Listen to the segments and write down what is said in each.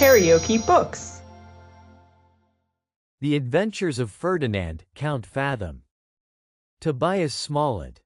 KaraokeBooks. The Adventures of Ferdinand, Count Fathom. Tobias Smollett.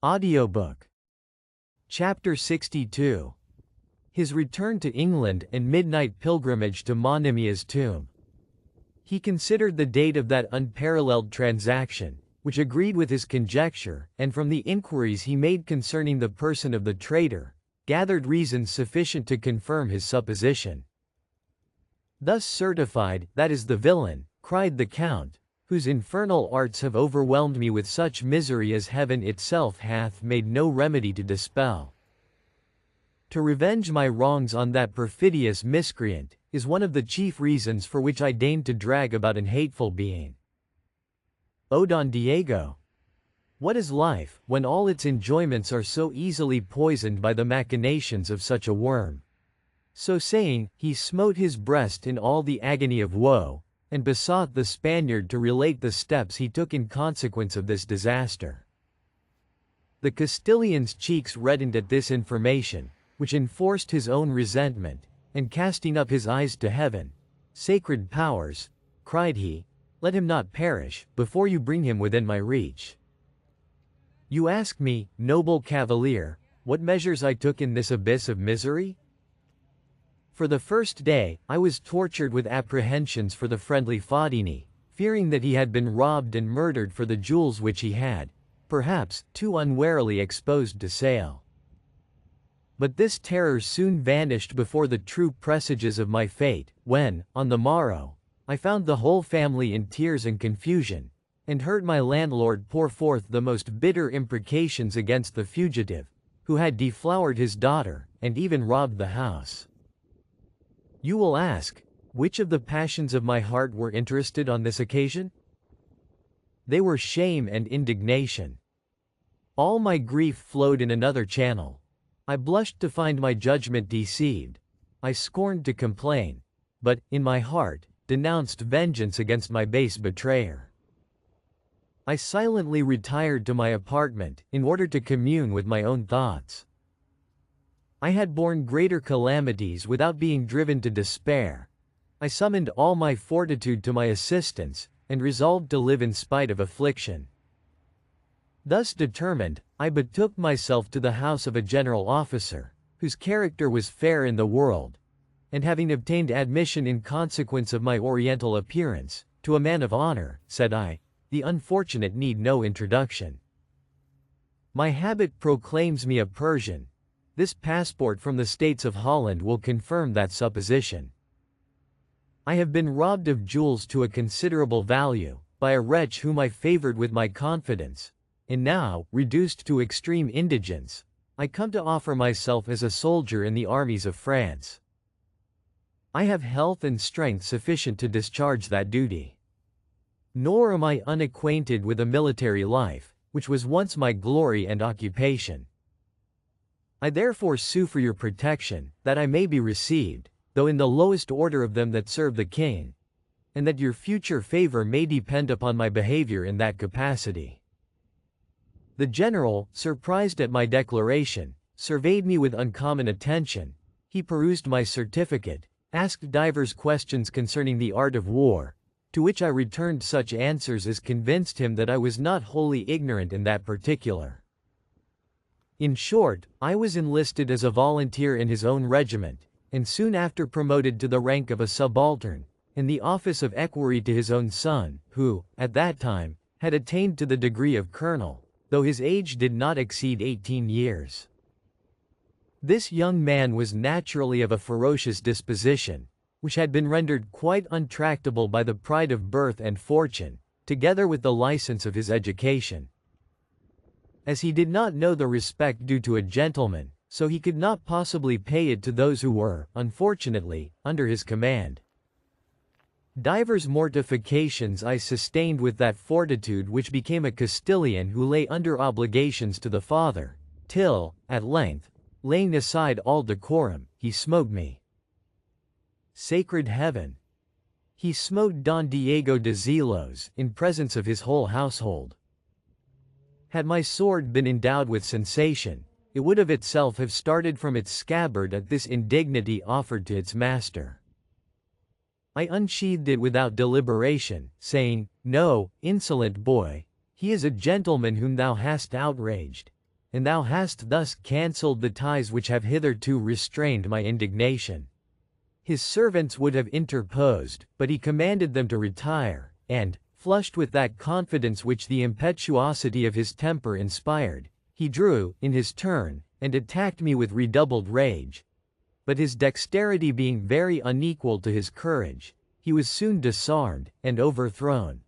Audiobook. Chapter 62. His return to England and midnight pilgrimage to Monimia's tomb. He considered the date of that unparalleled transaction, which agreed with his conjecture, and from the inquiries he made concerning the person of the traitor, gathered reasons sufficient to confirm his supposition. Thus certified, that is the villain, cried the Count, whose infernal arts have overwhelmed me with such misery as heaven itself hath made no remedy to dispel. To revenge my wrongs on that perfidious miscreant, is one of the chief reasons for which I deign to drag about an hateful being. O Don Diego! What is life, when all its enjoyments are so easily poisoned by the machinations of such a worm? So saying, he smote his breast in all the agony of woe, and besought the Spaniard to relate the steps he took in consequence of this disaster. The Castilian's cheeks reddened at this information, which enforced his own resentment, and casting up his eyes to heaven, "Sacred powers," cried he, "let him not perish, before you bring him within my reach." You ask me, noble cavalier, what measures I took in this abyss of misery? For the first day, I was tortured with apprehensions for the friendly Ferdinand, fearing that he had been robbed and murdered for the jewels which he had, perhaps, too unwarily exposed to sale. But this terror soon vanished before the true presages of my fate, when, on the morrow, I found the whole family in tears and confusion, and heard my landlord pour forth the most bitter imprecations against the fugitive, who had deflowered his daughter, and even robbed the house. You will ask, which of the passions of my heart were interested on this occasion? They were shame and indignation. All my grief flowed in another channel. I blushed to find my judgment deceived. I scorned to complain, but, in my heart, denounced vengeance against my base betrayer. I silently retired to my apartment, in order to commune with my own thoughts. I had borne greater calamities without being driven to despair. I summoned all my fortitude to my assistance, and resolved to live in spite of affliction. Thus determined, I betook myself to the house of a general officer, whose character was fair in the world, and having obtained admission in consequence of my oriental appearance, to a man of honor, said I, the unfortunate need no introduction. My habit proclaims me a Persian. This passport from the States of Holland will confirm that supposition. I have been robbed of jewels to a considerable value, by a wretch whom I favored with my confidence, and now, reduced to extreme indigence, I come to offer myself as a soldier in the armies of France. I have health and strength sufficient to discharge that duty. Nor am I unacquainted with a military life, which was once my glory and occupation. I therefore sue for your protection, that I may be received, though in the lowest order of them that serve the king, and that your future favor may depend upon my behavior in that capacity. The general, surprised at my declaration, surveyed me with uncommon attention. He perused my certificate, asked divers questions concerning the art of war, to which I returned such answers as convinced him that I was not wholly ignorant in that particular. In short, I was enlisted as a volunteer in his own regiment, and soon after promoted to the rank of a subaltern, and the office of equerry to his own son, who, at that time, had attained to the degree of colonel, though his age did not exceed 18 years. This young man was naturally of a ferocious disposition, which had been rendered quite untractable by the pride of birth and fortune, together with the license of his education. As he did not know the respect due to a gentleman, so he could not possibly pay it to those who were, unfortunately, under his command. Divers mortifications I sustained with that fortitude which became a Castilian who lay under obligations to the father, till, at length, laying aside all decorum, he smote me. Sacred heaven! He smote Don Diego de Zelos, in presence of his whole household. Had my sword been endowed with sensation, it would of itself have started from its scabbard at this indignity offered to its master. I unsheathed it without deliberation, saying, "No, insolent boy, he is a gentleman whom thou hast outraged, and thou hast thus cancelled the ties which have hitherto restrained my indignation." His servants would have interposed, but he commanded them to retire, and, flushed with that confidence which the impetuosity of his temper inspired, he drew, in his turn, and attacked me with redoubled rage. But his dexterity being very unequal to his courage, he was soon disarmed, and overthrown.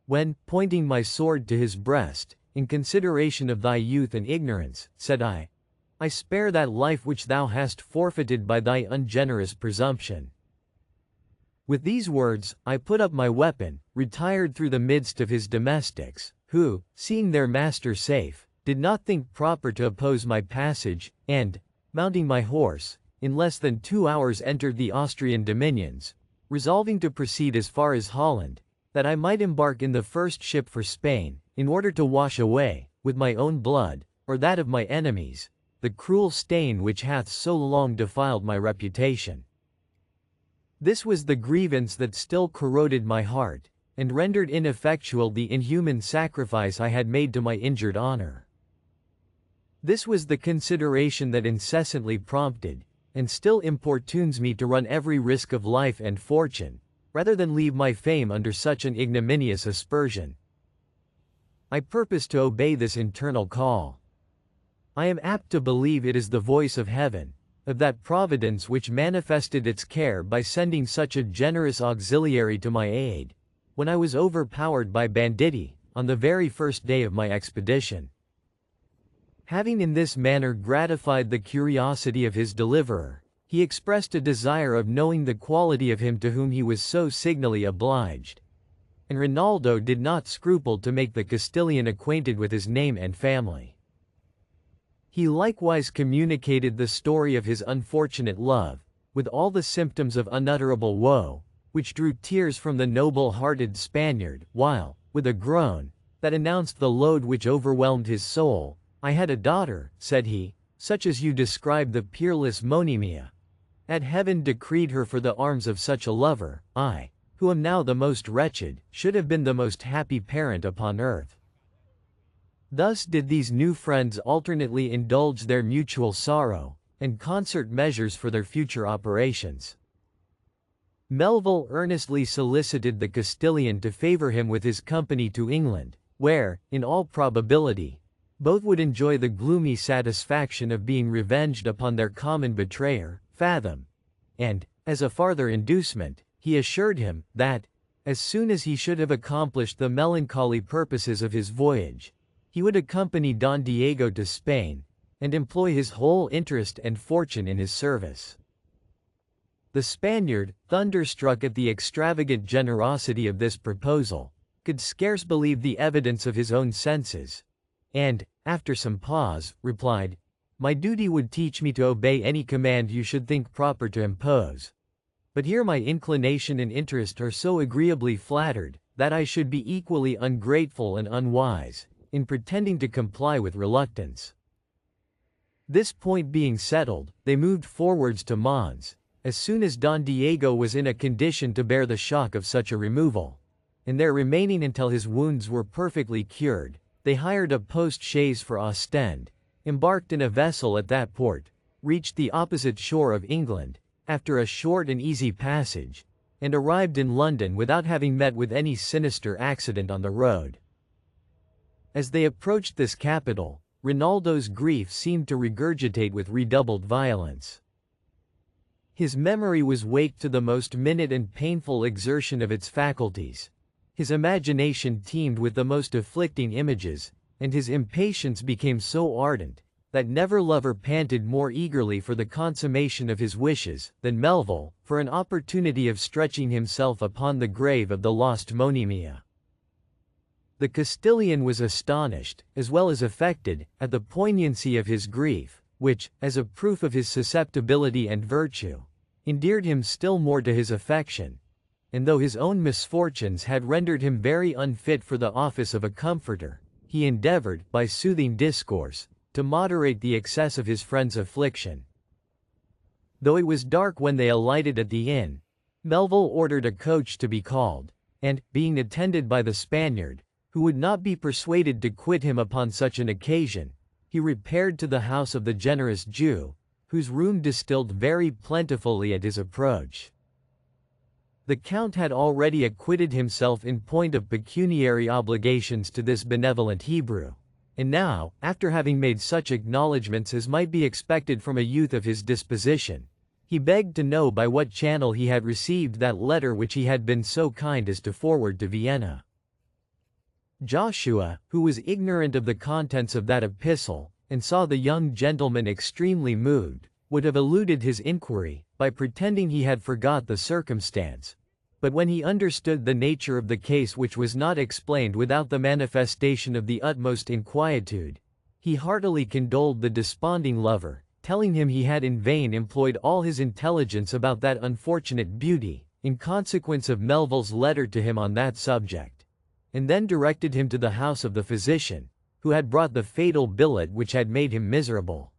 When, pointing my sword to his breast, "In consideration of thy youth and ignorance," said I spare that life which thou hast forfeited by thy ungenerous presumption." With these words, I put up my weapon, retired through the midst of his domestics, who, seeing their master safe, did not think proper to oppose my passage, and, mounting my horse, in less than 2 hours entered the Austrian dominions, resolving to proceed as far as Holland, that I might embark in the first ship for Spain, in order to wash away, with my own blood, or that of my enemies, the cruel stain which hath so long defiled my reputation. This was the grievance that still corroded my heart, and rendered ineffectual the inhuman sacrifice I had made to my injured honor. This was the consideration that incessantly prompted, and still importunes me to run every risk of life and fortune, rather than leave my fame under such an ignominious aspersion. I purpose to obey this internal call. I am apt to believe it is the voice of heaven, of that providence which manifested its care by sending such a generous auxiliary to my aid, when I was overpowered by banditti, on the very first day of my expedition. Having in this manner gratified the curiosity of his deliverer, he expressed a desire of knowing the quality of him to whom he was so signally obliged, and Rinaldo did not scruple to make the Castilian acquainted with his name and family. He likewise communicated the story of his unfortunate love, with all the symptoms of unutterable woe, which drew tears from the noble-hearted Spaniard, while, with a groan, that announced the load which overwhelmed his soul, "I had a daughter," said he, "such as you describe the peerless Monimia. Had heaven decreed her for the arms of such a lover, I, who am now the most wretched, should have been the most happy parent upon earth." Thus did these new friends alternately indulge their mutual sorrow, and concert measures for their future operations. Melville earnestly solicited the Castilian to favor him with his company to England, where, in all probability, both would enjoy the gloomy satisfaction of being revenged upon their common betrayer, Fathom. And, as a farther inducement, he assured him, that, as soon as he should have accomplished the melancholy purposes of his voyage, he would accompany Don Diego to Spain, and employ his whole interest and fortune in his service. The Spaniard, thunderstruck at the extravagant generosity of this proposal, could scarce believe the evidence of his own senses, and, after some pause, replied, "My duty would teach me to obey any command you should think proper to impose. But here my inclination and interest are so agreeably flattered, that I should be equally ungrateful and unwise, in pretending to comply with reluctance." This point being settled, they moved forwards to Mons, as soon as Don Diego was in a condition to bear the shock of such a removal, and there remaining until his wounds were perfectly cured, they hired a post-chaise for Ostend, embarked in a vessel at that port, reached the opposite shore of England, after a short and easy passage, and arrived in London without having met with any sinister accident on the road. As they approached this capital, Rinaldo's grief seemed to regurgitate with redoubled violence. His memory was waked to the most minute and painful exertion of its faculties. His imagination teemed with the most afflicting images, and his impatience became so ardent, that never lover panted more eagerly for the consummation of his wishes, than Melville, for an opportunity of stretching himself upon the grave of the lost Monimia. The Castilian was astonished, as well as affected, at the poignancy of his grief, which, as a proof of his susceptibility and virtue, endeared him still more to his affection, and though his own misfortunes had rendered him very unfit for the office of a comforter, he endeavored, by soothing discourse, to moderate the excess of his friend's affliction. Though it was dark when they alighted at the inn, Melville ordered a coach to be called, and, being attended by the Spaniard, who would not be persuaded to quit him upon such an occasion, he repaired to the house of the generous Jew, whose room distilled very plentifully at his approach. The Count had already acquitted himself in point of pecuniary obligations to this benevolent Hebrew, and now, after having made such acknowledgments as might be expected from a youth of his disposition, he begged to know by what channel he had received that letter which he had been so kind as to forward to Vienna. Joshua, who was ignorant of the contents of that epistle, and saw the young gentleman extremely moved, would have eluded his inquiry, by pretending he had forgot the circumstance. But when he understood the nature of the case which was not explained without the manifestation of the utmost inquietude, he heartily condoled the desponding lover, telling him he had in vain employed all his intelligence about that unfortunate beauty, in consequence of Melville's letter to him on that subject, and then directed him to the house of the physician, who had brought the fatal billet which had made him miserable.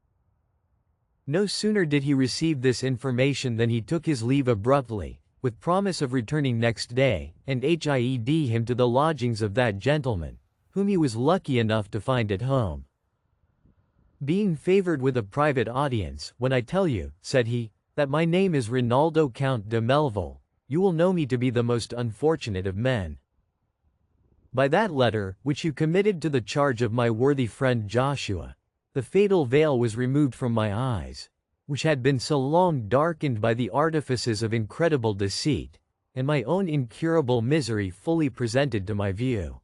No sooner did he receive this information than he took his leave abruptly, with promise of returning next day, and hied him to the lodgings of that gentleman, whom he was lucky enough to find at home. Being favored with a private audience, when I tell you, said he, that my name is Rinaldo Count de Melville, you will know me to be the most unfortunate of men. By that letter, which you committed to the charge of my worthy friend Joshua, the fatal veil was removed from my eyes, which had been so long darkened by the artifices of incredible deceit, and my own incurable misery fully presented to my view.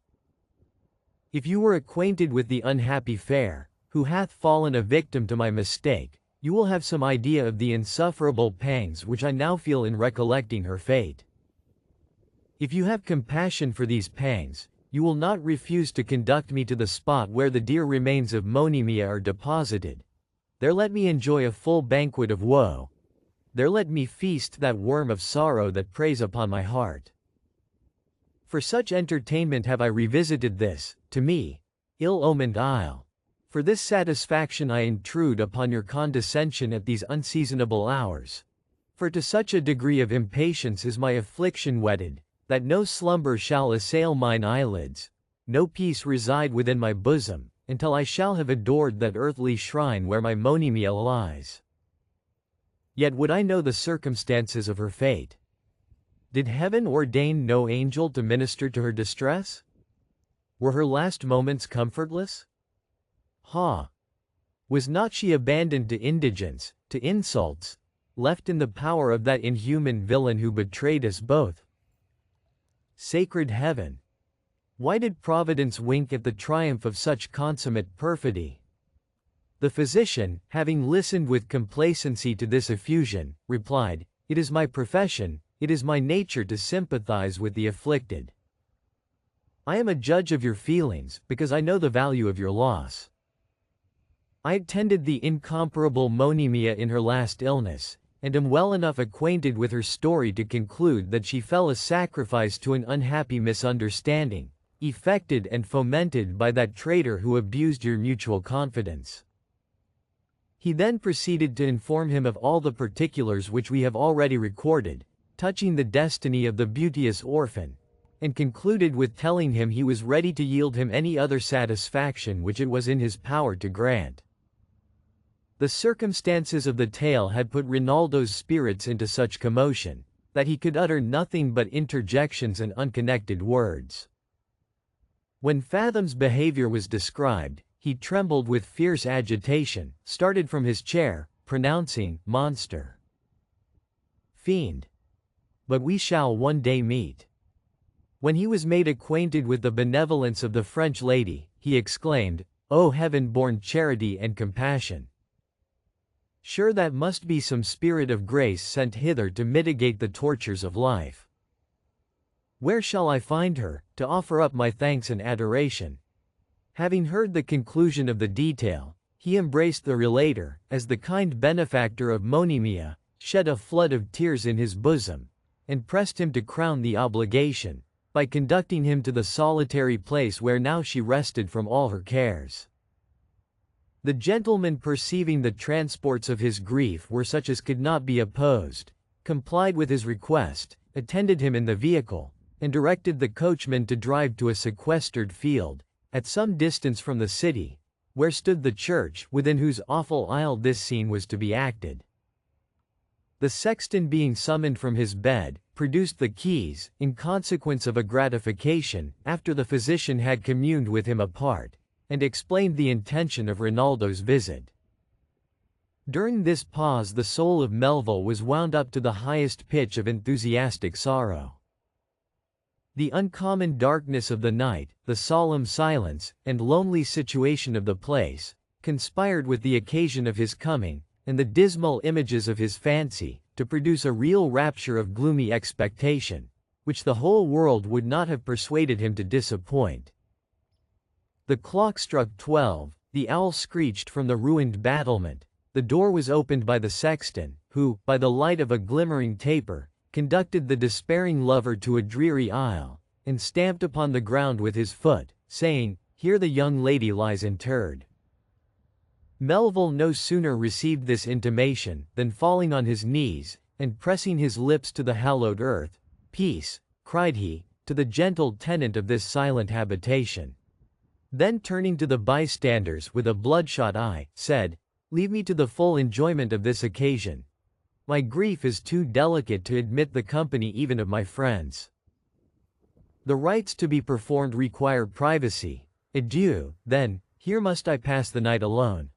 If you were acquainted with the unhappy fair, who hath fallen a victim to my mistake, you will have some idea of the insufferable pangs which I now feel in recollecting her fate. If you have compassion for these pangs, you will not refuse to conduct me to the spot where the dear remains of Monimia are deposited. There let me enjoy a full banquet of woe. There let me feast that worm of sorrow that preys upon my heart. For such entertainment have I revisited this, to me, ill-omened isle. For this satisfaction I intrude upon your condescension at these unseasonable hours. For to such a degree of impatience is my affliction wedded, that no slumber shall assail mine eyelids, no peace reside within my bosom, until I shall have adored that earthly shrine where my Monimia lies. Yet would I know the circumstances of her fate. Did heaven ordain no angel to minister to her distress? Were her last moments comfortless? Ha! Was not she abandoned to indigence, to insults, left in the power of that inhuman villain who betrayed us both? Sacred heaven! Why did Providence wink at the triumph of such consummate perfidy? The physician, having listened with complacency to this effusion, replied, "It is my profession, it is my nature to sympathize with the afflicted. I am a judge of your feelings, because I know the value of your loss. I attended the incomparable Monimia in her last illness, and am well enough acquainted with her story to conclude that she fell a sacrifice to an unhappy misunderstanding, effected and fomented by that traitor who abused your mutual confidence." He then proceeded to inform him of all the particulars which we have already recorded, touching the destiny of the beauteous orphan, and concluded with telling him he was ready to yield him any other satisfaction which it was in his power to grant. The circumstances of the tale had put Rinaldo's spirits into such commotion, that he could utter nothing but interjections and unconnected words. When Fathom's behavior was described, he trembled with fierce agitation, started from his chair, pronouncing, "Monster! Fiend! But we shall one day meet." When he was made acquainted with the benevolence of the French lady, he exclaimed, "O heaven-born charity and compassion! Sure that must be some spirit of grace sent hither to mitigate the tortures of life. Where shall I find her, to offer up my thanks and adoration?" Having heard the conclusion of the detail, he embraced the relator, as the kind benefactor of Monimia, shed a flood of tears in his bosom, and pressed him to crown the obligation, by conducting him to the solitary place where now she rested from all her cares. The gentleman, perceiving the transports of his grief were such as could not be opposed, complied with his request, attended him in the vehicle, and directed the coachman to drive to a sequestered field, at some distance from the city, where stood the church within whose awful aisle this scene was to be acted. The sexton, being summoned from his bed, produced the keys, in consequence of a gratification, after the physician had communed with him apart, and explained the intention of Rinaldo's visit. During this pause the soul of Melville was wound up to the highest pitch of enthusiastic sorrow. The uncommon darkness of the night, the solemn silence, and lonely situation of the place, conspired with the occasion of his coming, and the dismal images of his fancy, to produce a real rapture of gloomy expectation, which the whole world would not have persuaded him to disappoint. The clock struck 12, the owl screeched from the ruined battlement, the door was opened by the sexton, who, by the light of a glimmering taper, conducted the despairing lover to a dreary aisle, and stamped upon the ground with his foot, saying, "Here the young lady lies interred." Melville no sooner received this intimation, than falling on his knees, and pressing his lips to the hallowed earth, "Peace," cried he, to the gentle tenant of this silent habitation. Then turning to the bystanders with a bloodshot eye, said, "Leave me to the full enjoyment of this occasion. My grief is too delicate to admit the company even of my friends. The rites to be performed require privacy. Adieu, then, here must I pass the night alone."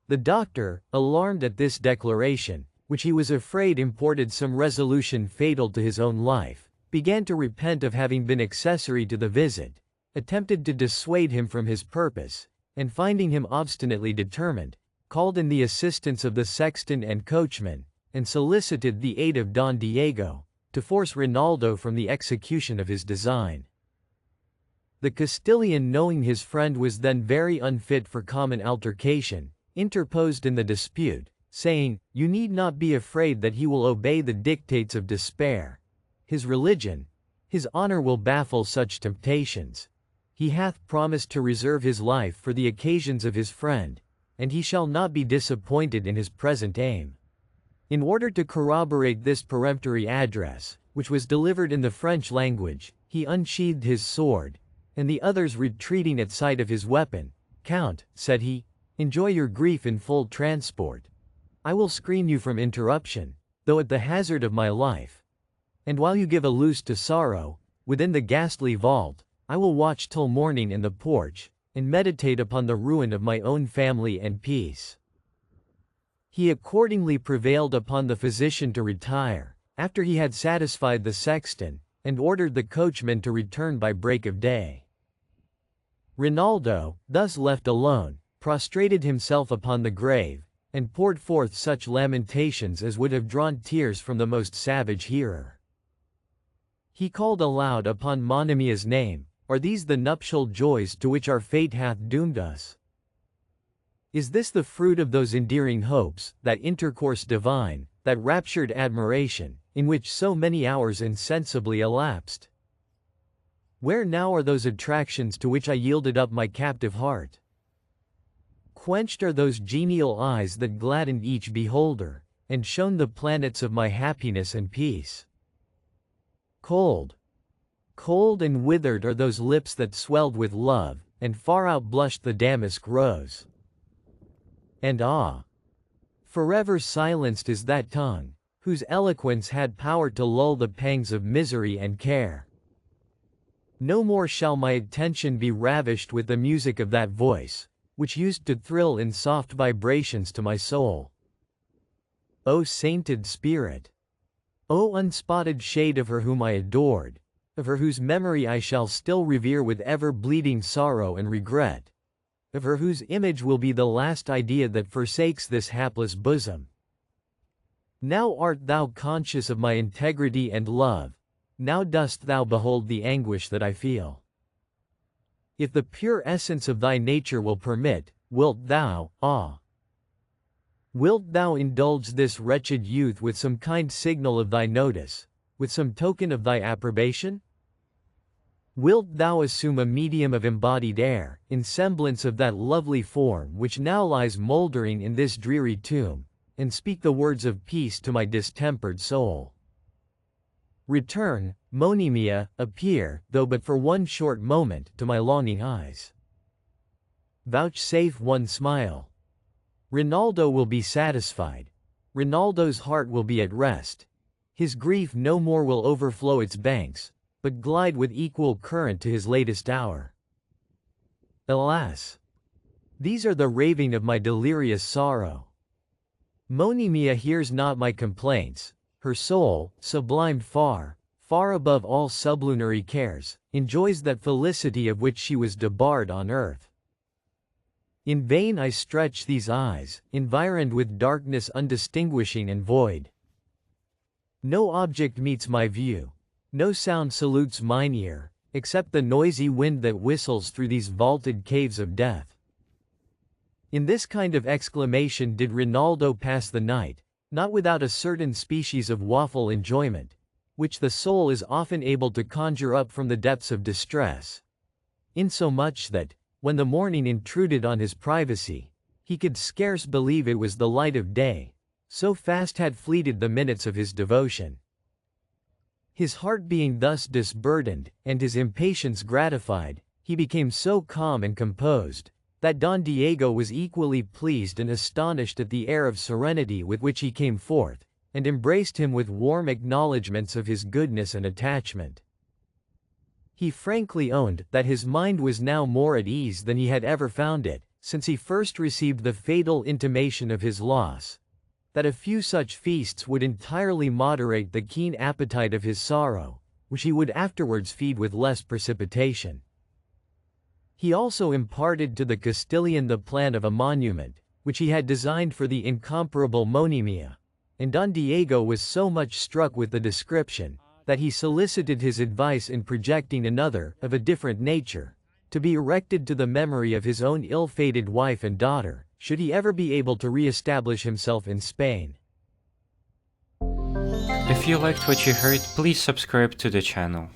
The doctor, alarmed at this declaration, which he was afraid imported some resolution fatal to his own life, began to repent of having been accessory to the visit, attempted to dissuade him from his purpose, and finding him obstinately determined, called in the assistance of the sexton and coachman, and solicited the aid of Don Diego, to force Rinaldo from the execution of his design. The Castilian, knowing his friend was then very unfit for common altercation, interposed in the dispute, saying, "You need not be afraid that he will obey the dictates of despair. His religion, his honor will baffle such temptations. He hath promised to reserve his life for the occasions of his friend, and he shall not be disappointed in his present aim." In order to corroborate this peremptory address, which was delivered in the French language, he unsheathed his sword, and the others retreating at sight of his weapon, "Count," said he, "enjoy your grief in full transport. I will screen you from interruption, though at the hazard of my life. And while you give a loose to sorrow, within the ghastly vault, I will watch till morning in the porch, and meditate upon the ruin of my own family and peace." He accordingly prevailed upon the physician to retire, after he had satisfied the sexton, and ordered the coachman to return by break of day. Rinaldo, thus left alone, prostrated himself upon the grave, and poured forth such lamentations as would have drawn tears from the most savage hearer. He called aloud upon Monimia's name. "Are these the nuptial joys to which our fate hath doomed us? Is this the fruit of those endearing hopes, that intercourse divine, that raptured admiration, in which so many hours insensibly elapsed? Where now are those attractions to which I yielded up my captive heart? Quenched are those genial eyes that gladdened each beholder, and shone the planets of my happiness and peace? Cold, cold and withered are those lips that swelled with love, and far outblushed the damask rose. And forever silenced is that tongue, whose eloquence had power to lull the pangs of misery and care. No more shall my attention be ravished with the music of that voice, which used to thrill in soft vibrations to my soul. O sainted spirit! O unspotted shade of her whom I adored, of her whose memory I shall still revere with ever-bleeding sorrow and regret, of her whose image will be the last idea that forsakes this hapless bosom. Now art thou conscious of my integrity and love, now dost thou behold the anguish that I feel. If the pure essence of thy nature will permit, wilt thou indulge this wretched youth with some kind signal of thy notice, with some token of thy approbation? Wilt thou assume a medium of embodied air, in semblance of that lovely form which now lies mouldering in this dreary tomb, and speak the words of peace to my distempered soul. Return, Monimia, appear, though but for one short moment, to my longing eyes. Vouchsafe one smile. Rinaldo will be satisfied. Rinaldo's heart will be at rest. His grief no more will overflow its banks, but glide with equal current to his latest hour. Alas! These are the raving of my delirious sorrow. Monimia hears not my complaints. Her soul, sublimed far, far above all sublunary cares, enjoys that felicity of which she was debarred on earth. In vain I stretch these eyes, environed with darkness undistinguishing and void. No object meets my view, no sound salutes mine ear, except the noisy wind that whistles through these vaulted caves of death. In this kind of exclamation did Rinaldo pass the night, not without a certain species of waffle enjoyment, which the soul is often able to conjure up from the depths of distress, insomuch that, when the morning intruded on his privacy, he could scarce believe it was the light of day, so fast had fleeted the minutes of his devotion. His heart being thus disburdened, and his impatience gratified, he became so calm and composed, that Don Diego was equally pleased and astonished at the air of serenity with which he came forth, and embraced him with warm acknowledgments of his goodness and attachment. He frankly owned that his mind was now more at ease than he had ever found it, since he first received the fatal intimation of his loss, that a few such feasts would entirely moderate the keen appetite of his sorrow, which he would afterwards feed with less precipitation. He also imparted to the Castilian the plan of a monument, which he had designed for the incomparable Monimia, and Don Diego was so much struck with the description, that he solicited his advice in projecting another, of a different nature, to be erected to the memory of his own ill-fated wife and daughter, should he ever be able to re-establish himself in Spain. If you liked what you heard, please subscribe to the channel.